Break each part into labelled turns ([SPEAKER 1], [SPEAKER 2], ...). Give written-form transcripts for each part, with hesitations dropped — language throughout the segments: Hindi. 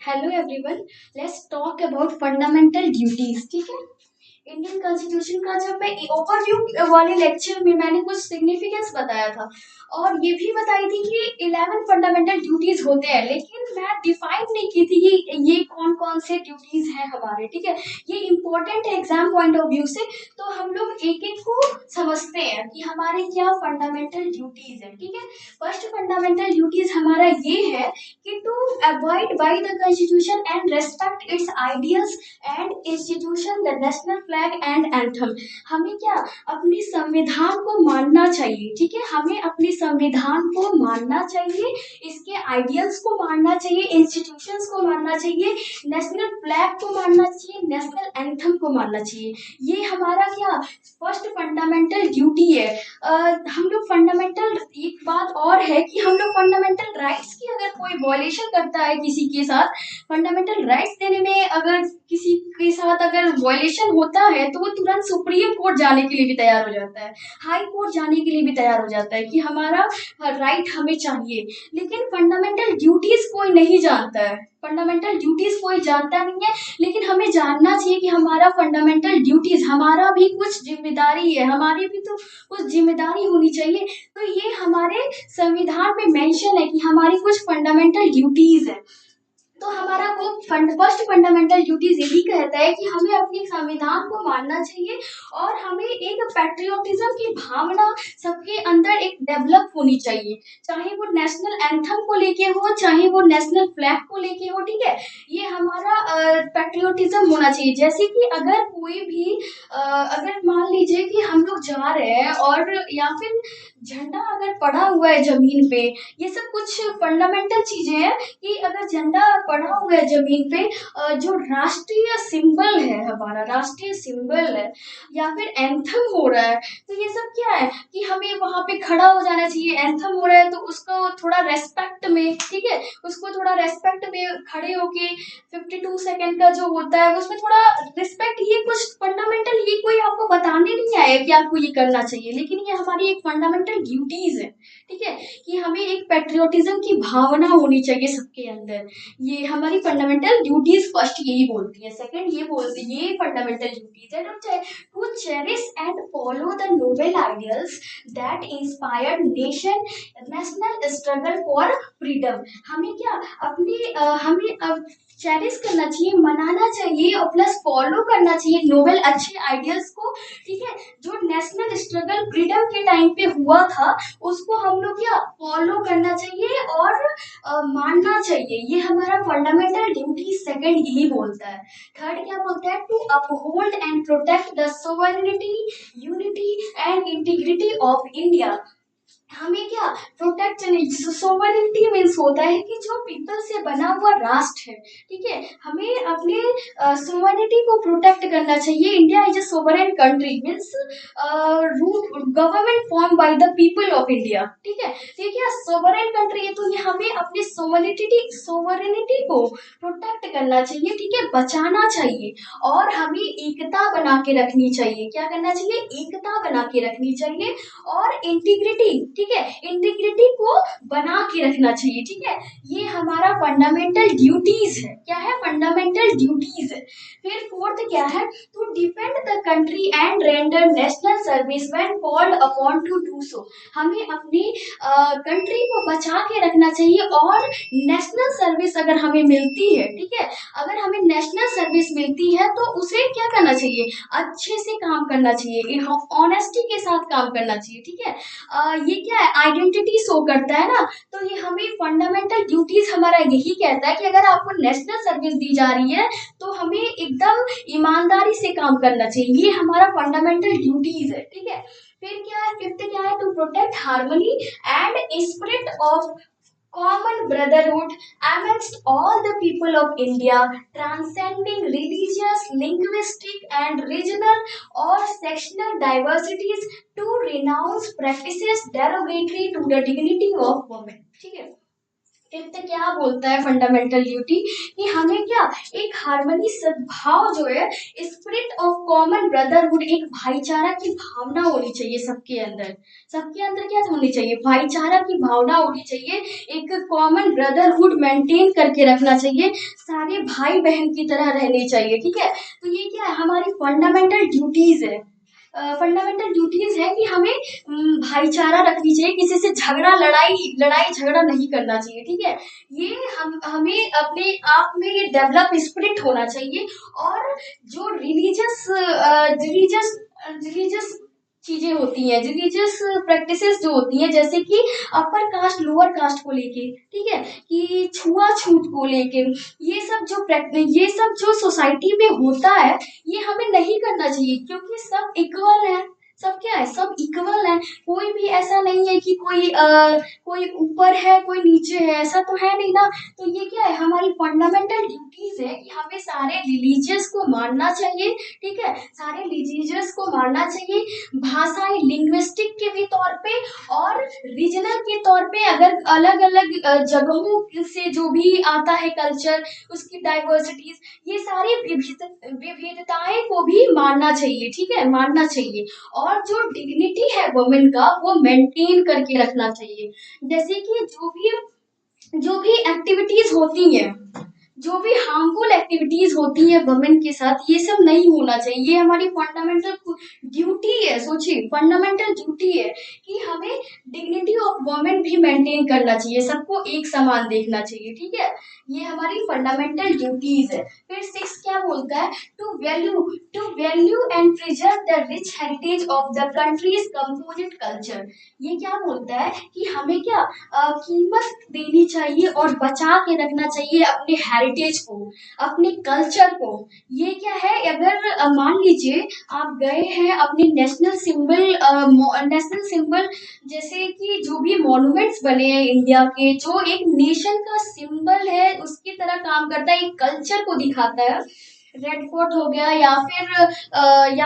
[SPEAKER 1] Hello everyone, let's talk about fundamental duties. ठीक है। इंडियन कॉन्स्टिट्यूशन का जब मैं ओवरव्यू वाले लेक्चर में मैंने कुछ सिग्निफिकेंस बताया था और ये भी बताई थी कि 11 फंडामेंटल ड्यूटीज होते हैं, लेकिन मैं डिफाइन नहीं की थी कि ये कौन कौन से ड्यूटीज हैं हमारे। ठीक है। ये इंपॉर्टेंट है एग्जाम पॉइंट ऑफ व्यू से, तो हम लोग एक एक को समझते हैं कि हमारे क्या फंडामेंटल ड्यूटीज है। ठीक है। फर्स्ट फंडामेंटल ड्यूटीज हमारा ये है कि to avoid by the constitution and respect its ideals and institution the national flag and anthem. हमें क्या अपने संविधान को मानना चाहिए। ठीक है। हमें अपने संविधान को मानना चाहिए, इसके आइडियल्स को मानना चाहिए, इंस्टीट्यूशंस को मानना चाहिए, नेशनल फ्लैग को मानना चाहिए, नेशनल एंथम को मानना चाहिए। ये हमारा क्या फर्स्ट फंडामेंटल ड्यूटी है। हम लोग फंडामेंटल, एक बात और है कि हम लोग फंडामेंटल राइट्स की अगर कोई वॉयलेशन करता है किसी के साथ, फंडामेंटल राइट्स देने में अगर किसी के साथ अगर वॉयलेशन होता है तो वो तुरंत सुप्रीम कोर्ट जाने के लिए भी तैयार हो जाता है, हाई कोर्ट जाने के लिए भी तैयार हो जाता है कि हमारा राइट हमें चाहिए। लेकिन फंडामेंटल ड्यूटीज कोई नहीं जानता है, फंडामेंटल ड्यूटीज कोई जानता नहीं है। लेकिन हमें जानना चाहिए कि हमारा फंडामेंटल ड्यूटीज, हमारा भी कुछ जिम्मेदारी है, हमारी भी तो कुछ जिम्मेदारी होनी चाहिए। तो ये हमारे संविधान में मेंशन है कि हमारी कुछ फंडामेंटल ड्यूटीज है। तो हमारा वो फर्स्ट फंडामेंटल ड्यूटीज यही कहता है कि हमें अपने संविधान को मानना चाहिए और हमें एक पैट्रियोटिज्म की भावना सबके अंदर एक डेवलप होनी चाहिए, चाहे वो नेशनल एंथम को लेके हो, चाहे वो नेशनल फ्लैग को लेके हो। ठीक है। ये हमारा पैट्रियोटिज्म होना चाहिए। जैसे कि अगर कोई भी अगर मान लीजिए कि हम लोग जा रहे हैं और या फिर झंडा अगर पड़ा हुआ है जमीन पे, ये सब कुछ फंडामेंटल चीजें हैं कि अगर झंडा पड़ा हुआ है जमीन पे, जो राष्ट्रीय सिंबल है, हमारा राष्ट्रीय सिंबल है, या फिर एंथम हो रहा है, तो ये सब क्या है कि हमें वहां पे खड़ा हो जाना चाहिए। एंथम हो रहा है तो उसको थोड़ा रेस्पेक्ट में, ठीक है, उसको थोड़ा रेस्पेक्ट में खड़े होके 52 सेकंड का जो होता है उसमें थोड़ा रिस्पेक्ट, ये कुछ फंडामेंटल, ये कोई आपको बताने नहीं आया कि आपको ये करना चाहिए, लेकिन ये हमारी एक फंडामेंटल ड्यूटीज है। ठीक है। कि हमें एक पैट्रियोटिज्म की भावना होनी चाहिए सबके अंदर। ये हमारी फंडामेंटल ड्यूटीज फर्स्ट यही बोलती है। सेकंड ये बोलती है, ये फंडामेंटल ड्यूटीज है to cherish and follow the noble ideals that inspired national struggle for freedom. हमें क्या अपने हमें चेरिश करना चाहिए, मनाना चाहिए और प्लस फॉलो करना चाहिए नोबल अच्छे आइडियल्स को। ठीक है। जो नेशनल स्ट्रगल फ्रीडम के टाइम पे हुआ था उसको हम लोग क्या फॉलो करना चाहिए और मानना चाहिए। ये हमारा फंडामेंटल ड्यूटी सेकंड यही बोलता है। थर्ड क्या बोलता है, to uphold and protect the sovereignty, unity and integrity of India. हमें क्या प्रोटेक्ट, सोवरेनिटी मीन्स होता है कि जो पीपल से बना हुआ राष्ट्र है। ठीक है। हमें अपने सोवरेनिटी को प्रोटेक्ट करना चाहिए। India is a sovereign country means rule government form by the people of India. ठीक है। ये क्या सोवरेन कंट्री है, तो ये हमें अपने सोवरेनिटी को प्रोटेक्ट करना चाहिए। ठीक है, बचाना चाहिए और हमें एकता बना के रखनी चाहिए। क्या करना चाहिए, एकता बना के रखनी चाहिए और इंटीग्रिटी, ठीक है, इंटीग्रिटी को बना के रखना चाहिए। ठीक है। ये हमारा फंडामेंटल ड्यूटीज है। क्या है, फंडामेंटल ड्यूटीज है। फिर फोर्थ क्या है, to defend the country and render national service when called upon to do so. हमें अपनी कंट्री को बचा के रखना चाहिए और नेशनल सर्विस अगर हमें मिलती है, ठीक है, अगर हमें नेशनल सर्विस मिलती है तो उसे क्या करना चाहिए, अच्छे से काम करना चाहिए, ऑनेस्टी के साथ काम करना चाहिए। ठीक है। ये क्या है, आइडेंटिटी शो करता है ना। तो ये हमें फंडामेंटल ड्यूटीज हमारा यही कहता है कि अगर आपको नेशनल सर्विस दी जा रही है तो हमें एकदम ईमानदारी से काम करना चाहिए। ये हमारा फंडामेंटल ड्यूटीज है। ठीक है। फिर क्या है, फिफ्थ क्या है, to protect harmony and spirit of common brotherhood amongst all the people of India, transcending religious, linguistic, and regional or sectional diversities to renounce practices derogatory to the dignity of women. ठीक है। इत्त क्या बोलता है फंडामेंटल ड्यूटी कि हमें क्या एक हार्मनी सद्भाव जो है, स्पिरिट ऑफ कॉमन ब्रदरहुड, एक भाईचारा की भावना होनी चाहिए सबके अंदर। सबके अंदर क्या होनी चाहिए? भाईचारा की भावना होनी चाहिए। एक कॉमन ब्रदरहुड मेंटेन करके रखना चाहिए, सारे भाई बहन की तरह रहने चाहिए। ठीक है, तो ये क्या है? हमारी फंडामेंटल ड्यूटीज है। फंडामेंटल ड्यूटीज है कि हमें भाईचारा रखनी चाहिए, किसी से झगड़ा लड़ाई लड़ाई झगड़ा नहीं करना चाहिए। ठीक है, ये हमें अपने आप में ये डेवलप स्पिरिट होना चाहिए। और जो रिलीजियस रिलीजियस चीजें होती हैं, रिलीजियस प्रैक्टिसेस जो होती हैं, जैसे कि अपर कास्ट लोअर कास्ट को लेके, ठीक है, कि छुआछूत को लेके, ये सब जो सोसाइटी में होता है, ये हमें नहीं करना चाहिए, क्योंकि सब इक्वल है। सब क्या है? सब इक्वल है। कोई भी ऐसा नहीं है कि कोई ऊपर है कोई नीचे है, ऐसा तो है नहीं ना। तो ये क्या है? हमारी फंडामेंटल ड्यूटीज है कि हमें सारे रिलीजियस को मानना चाहिए। ठीक है, सारे रिलीजियस को मानना चाहिए। भाषाएं लिंग्विस्टिक के भी तौर पे और रीजनल के तौर पे, अगर अलग अलग जगहों से जो भी आता है कल्चर, उसकी डाइवर्सिटीज, ये सारी विविधताएं को भी मानना चाहिए। ठीक है, मानना चाहिए। और जो डिग्निटी है वुमेन का, वो मेंटेन करके रखना चाहिए। जैसे कि जो भी एक्टिविटीज होती हैं, जो भी हार्मफुल एक्टिविटीज होती है वुमेन के साथ, ये सब नहीं होना चाहिए। ये हमारी फंडामेंटल ड्यूटी है। सोचिए, फंडामेंटल ड्यूटी है कि हमें डिग्निटी ऑफ वुमेन भी मेंटेन करना चाहिए, सबको एक समान देखना चाहिए। ठीक है, ये हमारी फंडामेंटल ड्यूटीज है। फिर 6 क्या बोलता है? To value and preserve the rich heritage of the country's composite culture. ये क्या बोलता है कि हमें क्या कीमत देनी चाहिए और बचा के रखना चाहिए अपने हेरिटेज को, अपने कल्चर को। ये क्या है? अगर मान लीजिए आप गए हैं अपने नेशनल सिंबल, जैसे कि जो भी मॉन्यूमेंट्स बने हैं इंडिया के, जो एक नेशन का सिंबल है, उसकी तरह काम करता है, एक कल्चर को दिखाता है। रेड फोर्ट हो गया, या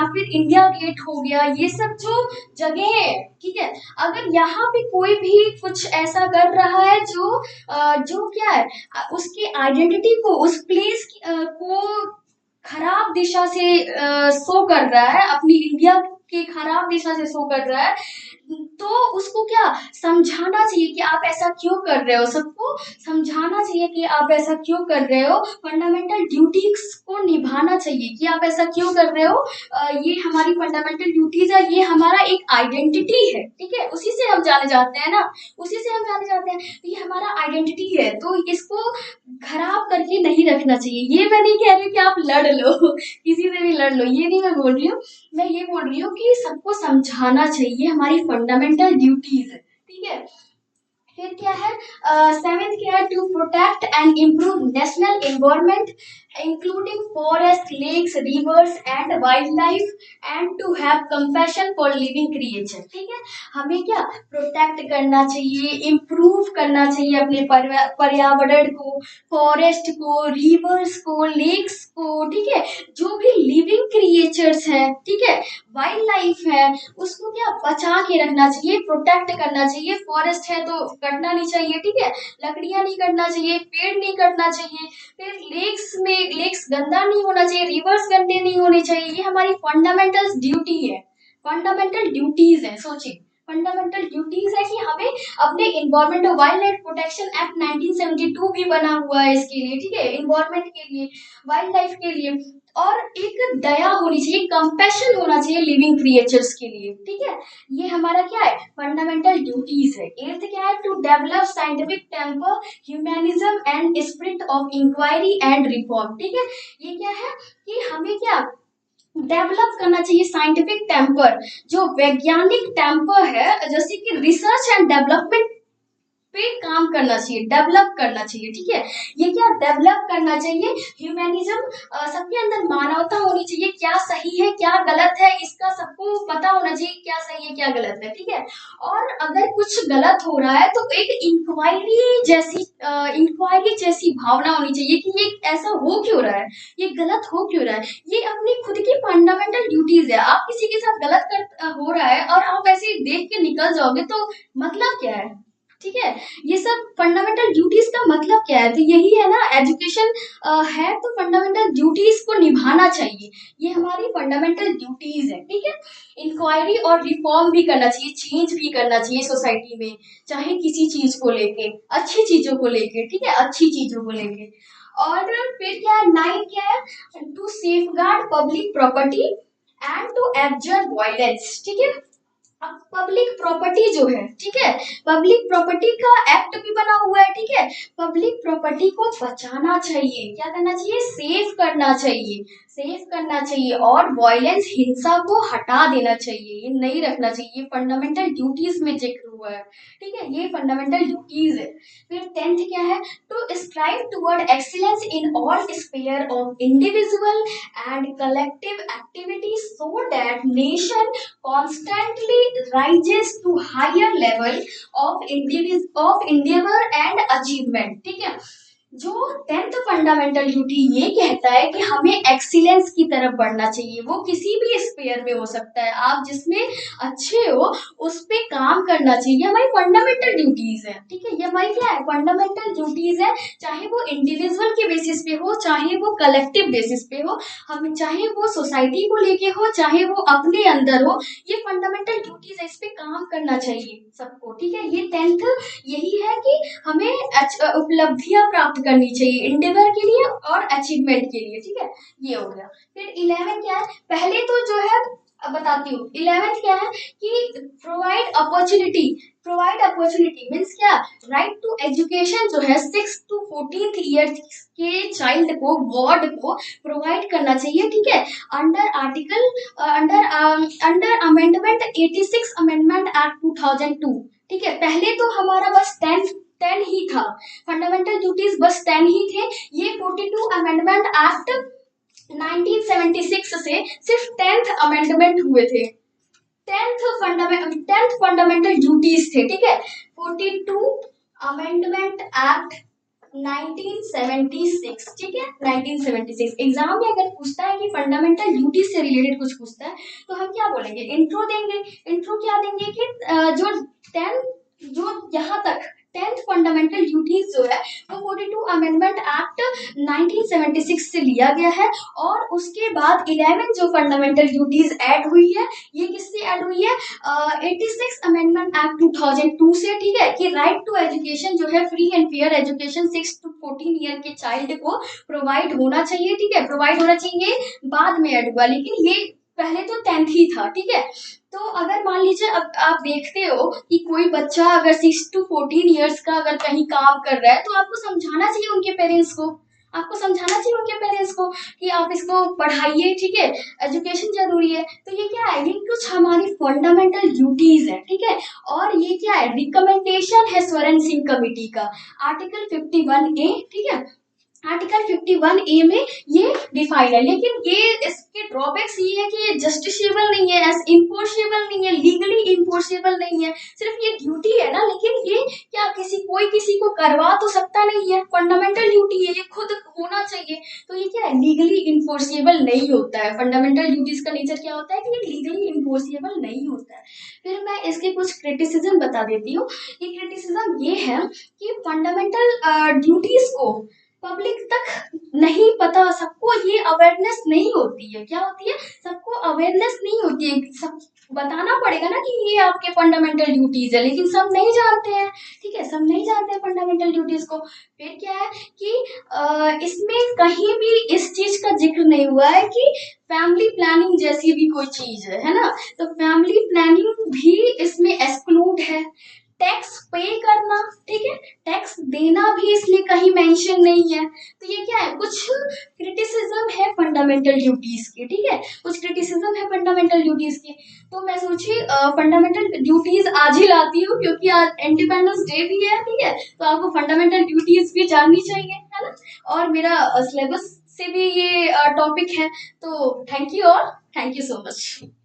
[SPEAKER 1] फिर इंडिया गेट हो गया, ये सब जो जगह है, ठीक है, अगर यहाँ पे कोई भी कुछ ऐसा कर रहा है जो क्या है, उसकी आइडेंटिटी को, उस प्लेस को खराब दिशा से शो कर रहा है, अपनी इंडिया की खराब दिशा से शो कर रहा है, तो उसको क्या समझाना चाहिए कि आप ऐसा क्यों कर रहे हो। सबको समझाना चाहिए कि आप ऐसा क्यों कर रहे हो। फंडामेंटल ड्यूटीज को निभाना चाहिए कि आप ऐसा क्यों कर रहे हो। ये हमारी फंडामेंटल ड्यूटीज है, ये हमारा एक आइडेंटिटी है। ठीक है, उसी से हम जाने जाते हैं ना, उसी से हम जाने जाते हैं। तो ये हमारा आइडेंटिटी है, तो इसको खराब करके नहीं रखना चाहिए। ये मैं नहीं कह रही हूँ कि आप लड़ लो किसी से भी लड़ लो, ये नहीं मैं बोल रही हूँ। मैं ये बोल रही हूँ कि सबको समझाना चाहिए, हमारी फंडामेंटल ड्यूटीज है। ठीक है, फिर क्या है? 7th क्या है? To protect and improve national environment including forest, lakes, rivers and wild life, and to have compassion for living creature. ठीक है, हमें क्या प्रोटेक्ट करना चाहिए, इम्प्रूव करना चाहिए अपने पर्यावरण को, फॉरेस्ट को, रिवर्स को, लेक्स को। ठीक है, जो भी लिविंग क्रिएचर्स हैं, ठीक है, वाइल्ड लाइफ है, उसको क्या बचा के रखना चाहिए, प्रोटेक्ट करना चाहिए। फॉरेस्ट है तो कटना नहीं चाहिए। ठीक है, लकड़ियां नहीं कटना चाहिए, पेड़ नहीं कटना चाहिए। फिर लेक्स गंदा नहीं होना चाहिए, रिवर्स गंदे नहीं होने चाहिए। ये हमारी फंडामेंटल ड्यूटी है, फंडामेंटल ड्यूटीज है। सोचिए, फंडामेंटल ड्यूटीज है कि हमें अपने environment, wild life protection act 1972 भी बना हुआ है इसके लिए। ठीक है, इन्वायरमेंट के लिए, वाइल्ड लाइफ के लिए। और एक दया होनी चाहिए, कंपैशन होना चाहिए लिविंग क्रिएचर्स के लिए। ठीक है, ये हमारा क्या है? फंडामेंटल ड्यूटीज है। 8th क्या है? To develop scientific temper, humanism and spirit of inquiry and reform. ठीक है, ये क्या है कि हमें क्या डेवलप करना चाहिए? साइंटिफिक टेम्पर, जो वैज्ञानिक टेम्पर है, जैसे कि रिसर्च एंड डेवलपमेंट पे काम करना चाहिए, डेवलप करना चाहिए। ठीक है, ये क्या डेवलप करना चाहिए? ह्यूमैनिज्म, सबके अंदर मानवता होनी चाहिए, क्या सही है क्या गलत है इसका सबको पता होना चाहिए, क्या सही है क्या गलत है। ठीक है, और अगर कुछ गलत हो रहा है तो एक इंक्वायरी जैसी भावना होनी चाहिए कि ये ऐसा हो क्यों रहा है, ये गलत हो क्यों रहा है। ये अपनी खुद की फंडामेंटल ड्यूटीज है। आप किसी के साथ गलत हो रहा है और आप ऐसे ही देख के निकल जाओगे तो मतलब क्या है? ठीक है। ये सब फंडामेंटल ड्यूटीज का मतलब क्या है, तो यही है ना, एजुकेशन है तो फंडामेंटल ड्यूटीज को निभाना चाहिए, ये हमारी फंडामेंटल ड्यूटीज है। ठीक है, इंक्वायरी और रिफॉर्म भी करना चाहिए, चेंज भी करना चाहिए सोसाइटी में, चाहे किसी चीज को लेके, अच्छी चीजों को लेके, ठीक है, अच्छी चीजों को लेके। और फिर क्या है, 9 क्या है, to safeguard public property and to abjure violence. ठीक है, अब पब्लिक प्रॉपर्टी जो है, ठीक है, पब्लिक प्रॉपर्टी का एक्ट भी बना हुआ है। ठीक है, पब्लिक प्रॉपर्टी को बचाना चाहिए, क्या करना चाहिए, सेफ करना चाहिए, सेफ करना चाहिए, और वायलेंस, हिंसा को हटा देना चाहिए, ये नहीं रखना चाहिए, ये फंडामेंटल ड्यूटीज में जिक्र हुआ है। ठीक है, ये फंडामेंटल ड्यूटीज है। फिर 10th क्या है, to strive toward excellence in all sphere of individual and collective activities so that nation constantly rises to higher level of endeavor and achievement। ठीक है, जो 10th फंडामेंटल ड्यूटी ये कहता है कि हमें एक्सीलेंस की तरफ बढ़ना चाहिए, वो किसी भी स्पेयर में हो सकता है, आप जिसमें अच्छे हो उस पे काम करना चाहिए, हमारी फंडामेंटल ड्यूटीज है। ठीक है, ये हमारी क्या है, फंडामेंटल ड्यूटीज है, चाहे वो इंडिविजुअल के बेसिस पे हो, चाहे वो कलेक्टिव बेसिस पे हो, हम चाहे वो सोसाइटी को लेके हो, चाहे वो अपने अंदर हो, ये फंडामेंटल ड्यूटीज है, इस पे काम करना चाहिए सबको। ठीक है, ये 10th यही है कि हमें उपलब्धियां प्राप्त करनी चाहिए इंडिविजुअल के लिए और अचीवमेंट के लिए। ठीक है, ये हो गया। फिर 11 क्या है, पहले तो जो है बताती हूँ, 11th क्या है कि provide opportunity, provide opportunity means क्या, राइट टू एजुकेशन जो है 6 to 14 ईयर के चाइल्ड को, वार्ड को प्रोवाइड करना चाहिए। ठीक है, under article under amendment 86 amendment act 2002। ठीक है, पहले तो हमारा बस 10 ही था, फंडामेंटल ड्यूटीज बस 10 ही थे। ये 42 अमेंडमेंट एक्ट 1976 से सिर्फ 10th अमेंडमेंट हुए थे, 10th फंडामेंटल ड्यूटीज थे। ठीक है, 42 अमेंडमेंट एक्ट 1976। ठीक है, 1976 एग्जाम में अगर पूछता है कि फंडामेंटल ड्यूटीज से रिलेटेड कुछ पूछता है तो हम क्या बोलेंगे, इंट्रो देंगे। इंट्रो क्या देंगे कि जो यहाँ तक 10th फंडामेंटल ड्यूटीज जो है वो 42 अमेंडमेंट एक्ट 1976 से लिया गया है, और उसके बाद 11 जो फंडामेंटल ड्यूटीज ऐड हुई है, ये किससे ऐड हुई है, 86 अमेंडमेंट एक्ट 2002 से। ठीक है, कि राइट टू एजुकेशन जो है, free and fair education 6 to 14 year के चाइल्ड को प्रोवाइड होना चाहिए। ठीक है, प्रोवाइड होना चाहिए, बाद में ऐड हुआ, लेकिन ये पहले तो 10th ही था। ठीक है, तो अगर मान लीजिए अब आप देखते हो कि कोई बच्चा अगर 6 to 14 ईयर्स का अगर कहीं काम कर रहा है, तो आपको समझाना चाहिए उनके पेरेंट्स को, आपको समझाना चाहिए उनके पेरेंट्स को कि आप इसको पढ़ाइए। ठीक है, एजुकेशन जरूरी है। तो ये क्या है, ये कुछ हमारी फंडामेंटल ड्यूटीज है। ठीक है, और ये क्या है, रिकमेंडेशन है स्वरण सिंह कमेटी का, आर्टिकल 51A। ठीक है, आर्टिकल 51A में ये डिफाइंड है, लेकिन ये इसके ड्रॉबैक्स ये है कि ये जस्टिसेबल नहीं है, इम्पोर्सेबल नहीं है, लीगली इम्पोर्सेबल नहीं है, सिर्फ ये ड्यूटी है ना, लेकिन ये क्या कोई किसी को करवा तो सकता नहीं है, फंडामेंटल ड्यूटी है, ये खुद होना चाहिए, तो ये क्या है, लीगली इन्फोर्सेबल नहीं होता है। फंडामेंटल ड्यूटीज का नेचर क्या होता है कि ये लीगली इन्फोर्सेबल नहीं होता है। फिर मैं इसके कुछ क्रिटिसिज्म बता देती हूँ। ये क्रिटिसिज्म ये है कि फंडामेंटल ड्यूटीज को पब्लिक तक नहीं पता, सबको ये अवेयरनेस नहीं होती है। क्या होती है, सबको अवेयरनेस नहीं होती है, सब बताना पड़ेगा ना कि ये आपके फंडामेंटल ड्यूटीज है, लेकिन सब नहीं जानते हैं। ठीक है, सब नहीं जानते हैं फंडामेंटल ड्यूटीज को। फिर क्या है कि इसमें कहीं भी इस चीज का जिक्र नहीं हुआ है कि फैमिली प्लानिंग जैसी भी कोई चीज है ना, तो फैमिली प्लानिंग भी इसमें एक्सक्लूड है। टैक्स पे करना, ठीक है, टैक्स देना भी इसलिए कहीं मेंशन नहीं है। तो ये क्या है, कुछ क्रिटिसिज्म है फंडामेंटल ड्यूटीज के। ठीक है, कुछ क्रिटिसिज्म है फंडामेंटल ड्यूटीज के। तो मैं सोची फंडामेंटल ड्यूटीज आज ही लाती हूँ, क्योंकि आज इंडिपेंडेंस डे भी है। ठीक है, तो आपको फंडामेंटल ड्यूटीज भी जाननी चाहिए, है ना, और मेरा सिलेबस से भी ये टॉपिक है। तो थैंक यू, और थैंक यू सो मच।